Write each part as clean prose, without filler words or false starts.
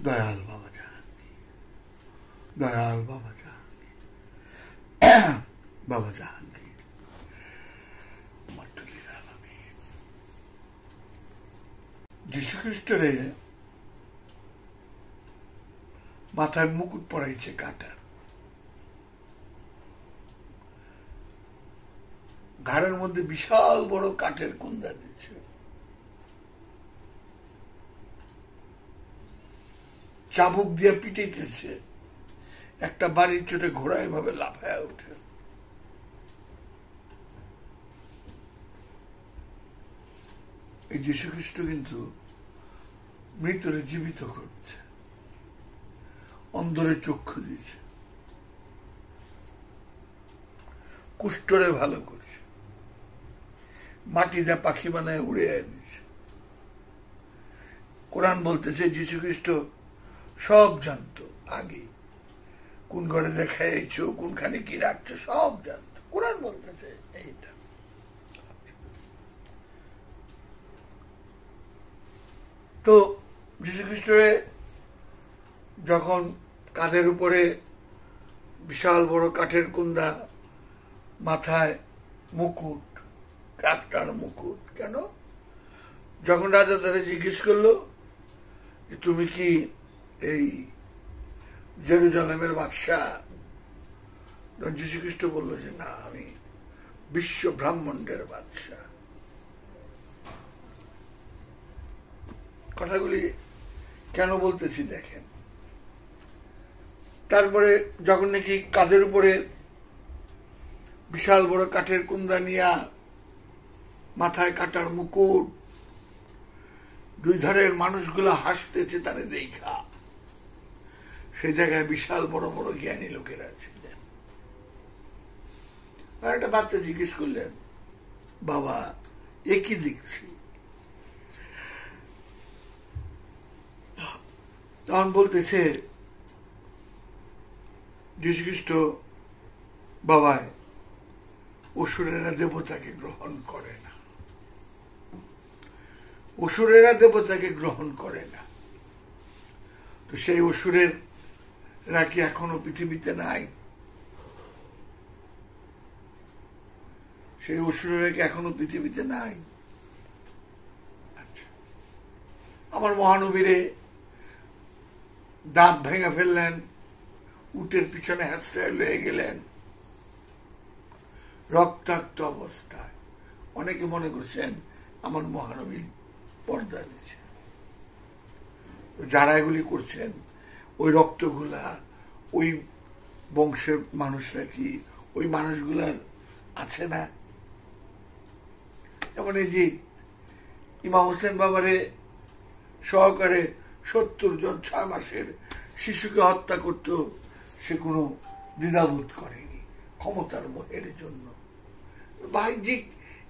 দয়াল বাবা জাহাঙ্গীর, দয়াল বাবা জাহাঙ্গীর, বাবা জাহাঙ্গীর যীশু খ্রিস্টরে মাথায় মুকুট পরাইছে কাটার, ঘাড়ের মধ্যে বিশাল বড় কাঠের কুন্দা দিচ্ছে, চাবুক দিয়ে পিটাইতেছে, একটা বাড়ির চোটে ঘোড়া এভাবে লাফায় ওঠে। এই যীশু খ্রিস্ট কিন্তু মৃতরে জীবিত করছে, অন্ধরে চক্ষু দিচ্ছে, কুষ্ঠরে ভালো করছে, মাটি দিয়ে পাখি বানায় উড়ে দিচ্ছে। কোরআন বলতেছে যীশু খ্রিস্ট সব জানতো, আগে কোন ঘরে দেখাইছ, কোনখানে কি রাখছো সব জানতো। কোরআন বলতেছে এইটা। তো যীশু খ্রিস্টরে যখন কাঁধের উপরে বিশাল বড় কাঠের কুন্দা, মাথায় মুকুট, কাঠটার মুকুট, কেন? যখন রাজা তাদের জিজ্ঞেস করলো যে তুমি কি এই জেরুজালেমের বাদশাহ, যীশু খ্রিস্ট বলল যে না, আমি বিশ্ব ব্রাহ্মণ্ডের বাদশাহ। কথাগুলি কেন বলতেছি দেখেন। তারপরে যখন নাকি কাঁধের উপরে বিশাল বড় কাঠের কুন্দা নিয়া, মাথায় কাটার মুকুট, দুই ধারের মানুষগুলা হাসতেছে তারে দেখা, সেই জায়গায় বিশাল বড় বড় জ্ঞানী লোকেরা ছিলেন। আর একটা বাচ্চা জিজ্ঞেস করলেন, বাবা এ কি দেখছি? তখন বলতেছে যীশু খ্রিস্ট, বাবায় অসুরেরা দেবতাকে গ্রহণ করে না, অসুরেরা দেবতাকে গ্রহণ করে না। তো সেই অসুরেরা কি এখনো পৃথিবীতে নাই? সেই অসুরেরা কি এখনো পৃথিবীতে নাই? আচ্ছা, আমার মহানবীরে দাঁত ভেঙে ফেললেন, উটের পিছনে হাসতে লয়ে গেলেন রক্তাক্ত অবস্থায়। অনেকে মনে করছেন আমার মহানবী পর্দা দিয়েছে। যারা এগুলি করছেন, ওই রক্তগুলা ওই বংশের মানুষরা কি ওই মানুষগুলার আছে না? যেমন এই যে ইমাম হোসেন বাবারে সহকারে 70 জন 6 মাসের শিশুকে হত্যা করত, সে কোনো দ্বিধাবোধ করেনি ক্ষমতার মোহের জন্য। বাহ্যিক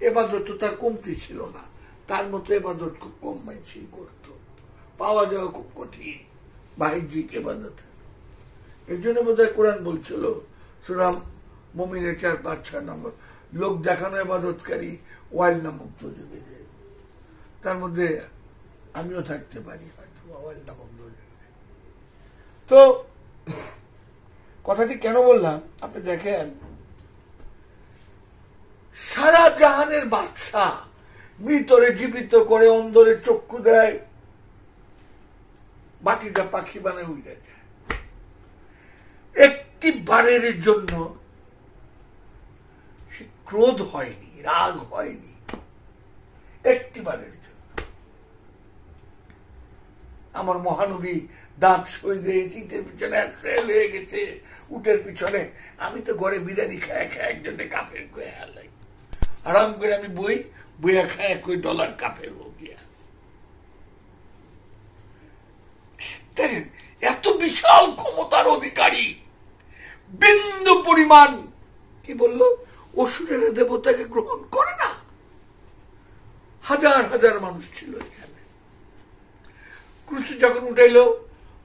এবাদত তার কমতি ছিল না, তার মতো এবাদত খুব কম মানুষই করত, পাওয়া যাওয়া খুব কঠিন বাহ্যিক এবাদত। এর জন্য বোধহয় কোরআন বলছিল সূরা মুমিনের 4, 5, 6 নম্বর, লোক দেখানো এবাদতকারী ওয়াইল নামক দুর্যোগে, তার মধ্যে আমিও থাকতে পারি হয়তো ওয়াইল নামক দুর্যোগে। তো কথাটি কেন বললাম, আপনি দেখেন সারা জাহানের বাদশা মৃতরে জীবিত করে, অন্ধরে চক্ষু দেয়, মাটিতে পাখি বানায় উড়ে যায়। একটি বারের জন্য সে ক্রোধ হয়নি, রাগ হয়নি, একটি বারের জন্য। আমার মহানবী দাঁত সই দিয়েছে, ইটের পিছনে হয়ে গেছে, উটের পিছনে। আমি তো ঘরে বিরিয়ানি খায় খায় একজনকে কাপের কয়ে হালাই, আরাম করে আমি বইয়া খায় কই ডলার কাপের গিয়া। দেখেন এত বিশাল ক্ষমতার অধিকারী, বিন্দু পরিমাণ কি বললো, অসুরেরা দেবতাকে গ্রহণ করে না। হাজার হাজার মানুষ ছিল এখানে। ক্রুশে যখন উঠাইলো,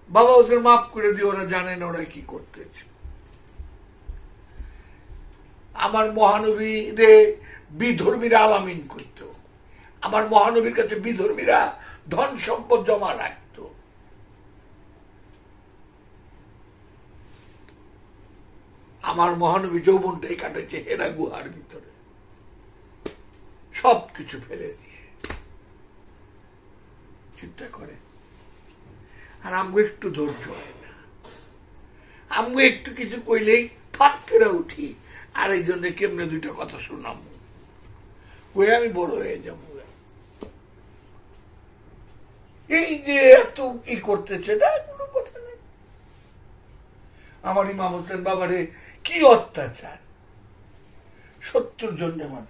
বাবা ওদের মাফ করে দিয়ে, ওরা জানে না ওরা কি করতেছে। আমার মহানবীরে বিধর্মীরা আলামিন করত, আমার মহানবীর কাছে বিধর্মীরা ধন সম্পদ জমা রাখত। আমার মহানবী যৌবনটাই কাটেছে হেরা গুহার ভিতরে, সবকিছু ফেলে দিয়ে। চিন্তা করে। আর আমগো একটু ধৈর্য হয় না, আমগো একটু কিছু কইলেই ফাট করে উঠি, আর এই জন্য কেমনে দুইটা কথা শুনাম, কই আমি বড় হয়ে যাবো। এই যে এত ই করতেছে না, কোনো কথা নেই। আমার ইমাম হোসেন বাবারে কি অত্যাচার, 70 জন জামাত।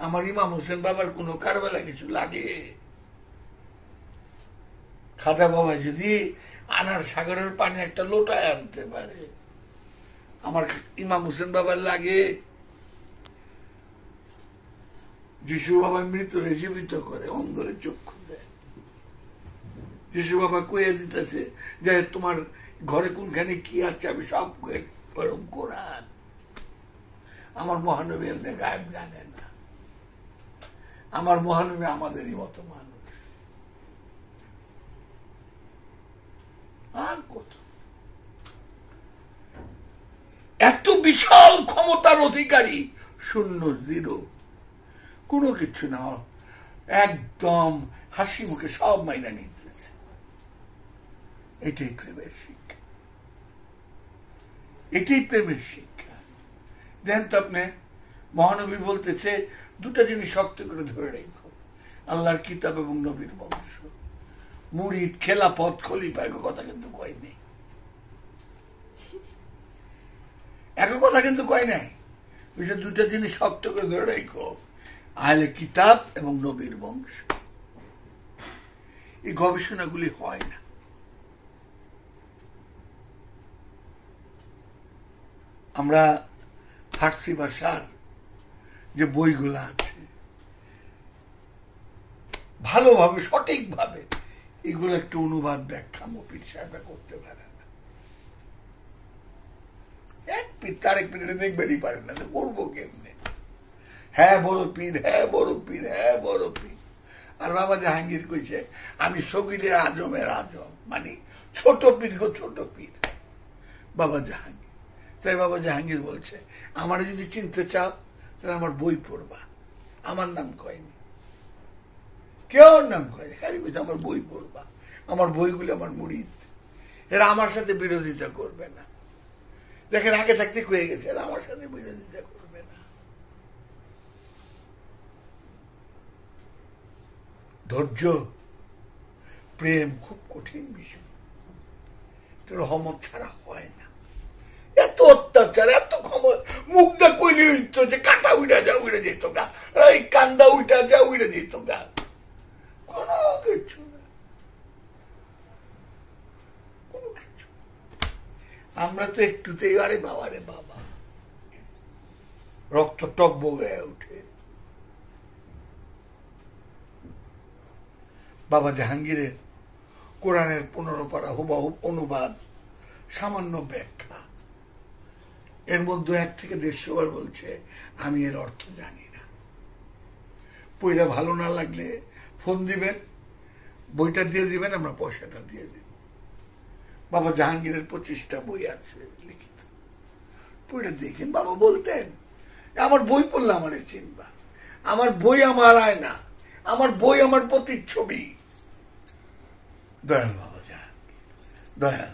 আমার ইমাম হোসেন বাবার কোনো কারবেলা কিছু লাগে? খাজা বাবা যদি আনার সাগরের পানি একটা লোটায় আনতে পারে, আমার ইমাম হোসেন বাবার লাগে? যিশু বাবা মৃতরে জীবিত করে, অন্ধরে চক্ষু দেয়। যিশু বাবা কয়ে দিতেছে যে তোমার ঘরে কোনখানে কি আছে আমি সব কোরআন। আমার মহানবী এমনি গায়েব জানে না, আমার মহানবী আমাদেরই মতো মানুষ। আর কত এত বিশাল ক্ষমতার অধিকারী, শূন্য, জিরো, কোনো কিছু না, একদম হাসি মুখে সব মাইনা নিতেছে। এটাই প্রেমের শিক্ষা, এটাই প্রেমের শিক্ষা। দেন তো আপনি, মহানবী বলতেছে দুটা জিনিস শক্ত করে ধরে রেখো, আল্লাহর কিতাব এবং নবীর বংশ। মুরিদ, খেলাফত, খলিফা এক কথা কিন্তু কয় নেই, এক কথা কিন্তু কয় নাই। দুটা জিনিস শক্ত করে ধরে রেখো, আহলে কিতাব এবং নবীর বংশ। এই গবেষণাগুলি হয় না। আমরা ফার্সি ভাষার যে বইগুলো আছে, ভালোভাবে সঠিকভাবে এগুলো একটু অনুবাদ ব্যাখ্যা মফির সাহেবরা করতে পারে না। এক পীর তারেক পীরে দেখবেনই পারেন না, তো করবো কেমনে? হ্যাঁ বড় পীর, হ্যাঁ বড় পীর, হ্যাঁ বড় পীর। আর বাবা জাহাঙ্গীর কইছে আমি সগীরে আজমের আজম, মানে ছোট পীর গো, ছোট পীর বাবা জাহাঙ্গীর। তাই বাবা জাহাঙ্গীর বলছে আমার যদি চিনতে চাও তাহলে আমার বই পড়বা। আমার নাম কয়নি, কেউ নাম কয়নি, খালি কইছে আমার বই পড়বা। আমার বইগুলি আমার মুরিদ, এরা আমার সাথে বিরোধিতা করবে না। দেখেন আগে থাকতে কয়ে গেছে এরা আমার সাথে বিরোধিতা করবে না। ধৈর্য, প্রেম খুব কঠিন বিষয়, রহমত ছাড়া হয় না। এত অত্যাচার, এত ক্ষমতা, মুখটা কইলে হইতো যে কাটা উইটা যা উইড়ে যেত গা, এই কান্দা উইটা যা উইড়ে যেত গা, কোন কিছু না, কোনো কিছু। আমরা তো একটুতেই আরে বাবা রে বাবা, রক্ত টকবগ হয়ে উঠে। বাবা জাহাঙ্গীরের কোরআনের 15 পারা হুবহু অনুবাদ, সামান্য ব্যাখ্যা, এর মধ্যে 1 থেকে 150 বার বলছে আমি এর অর্থ জানি না। বইটা ভালো না লাগলে ফোন দিবেন, বইটা দিয়ে দিবেন, আমরা পয়সাটা দিয়ে দিব। বাবা জাহাঙ্গীরের 25টা বই আছে লিখিত, বইটা দেখেন। বাবা বলতেন আমার বই পড়লে আমার চিনবা, আমার বই আমার আয়না, আমার বই আমার প্রতিচ্ছবি। দয়াল বাবা জাহাঙ্গীর, দয়াল।